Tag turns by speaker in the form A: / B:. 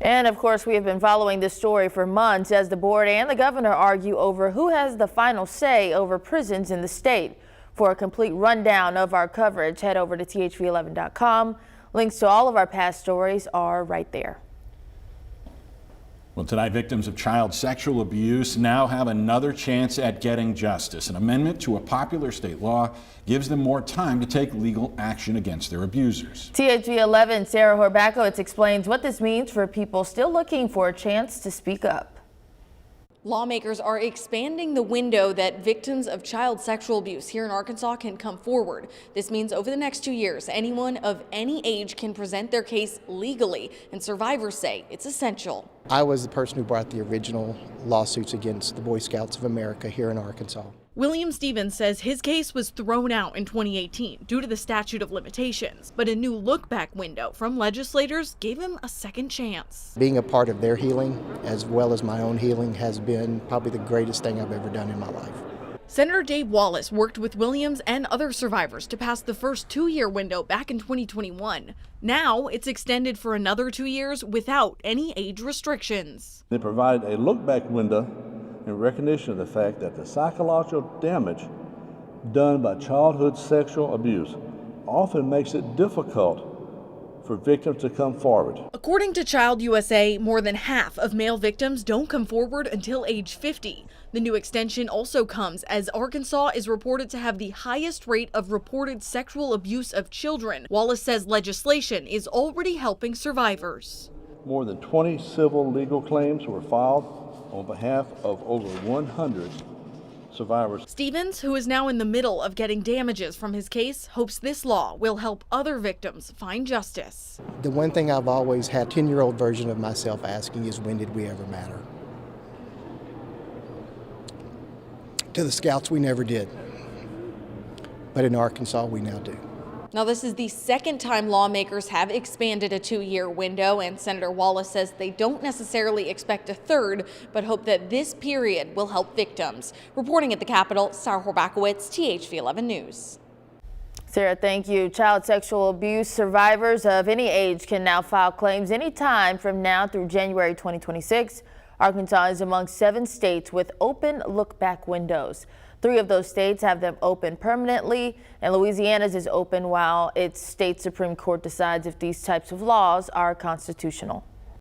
A: And of course, we have been following this story for months as the board and the governor argue over who has the final say over prisons in the state. For a complete rundown of our coverage, head over to thv11.com. Links to all of our past stories are right there.
B: Well, tonight, victims of child sexual abuse now have another chance at getting justice. An amendment to a popular state law gives them more time to take legal action against their abusers.
A: THV11 Sarah Horbakowitz explains what this means for people still looking for a chance to speak up.
C: Lawmakers are expanding the window that victims of child sexual abuse here in Arkansas can come forward. This means over the next 2 years, anyone of any age can present their case legally, and survivors say it's essential.
D: I was the person who brought the original lawsuits against the Boy Scouts of America here in Arkansas.
C: William Stevens says his case was thrown out in 2018 due to the statute of limitations, but a new look-back window from legislators gave him a second chance.
D: Being a part of their healing, as well as my own healing, has been probably the greatest thing I've ever done in my life.
C: Senator Dave Wallace worked with Williams and other survivors to pass the first 2-year window back in 2021. Now it's extended for another 2 years without any age restrictions.
E: They provided a look-back window in recognition of the fact that the psychological damage done by childhood sexual abuse often makes it difficult for victims to come forward.
C: According to Child USA, more than half of male victims don't come forward until age 50. The new extension also comes as Arkansas is reported to have the highest rate of reported sexual abuse of children. Wallace says legislation is already helping survivors.
E: More than 20 civil legal claims were filed on behalf of over 100 survivors.
C: Stevens, who is now in the middle of getting damages from his case, hopes this law will help other victims find justice.
D: The one thing I've always had, 10-year-old version of myself asking is, when did we ever matter? To the Scouts, we never did. But in Arkansas, we now do.
C: Now, this is the second time lawmakers have expanded a 2-year window, and Senator Wallace says they don't necessarily expect a third, but hope that this period will help victims. Reporting at the Capitol, Sarah Horbakowitz, THV11 News.
A: Sarah, thank you. Child sexual abuse survivors of any age can now file claims anytime from now through January 2026. Arkansas is among 7 states with open look-back windows. 3 of those states have them open permanently, and Louisiana's is open while its state Supreme Court decides if these types of laws are constitutional.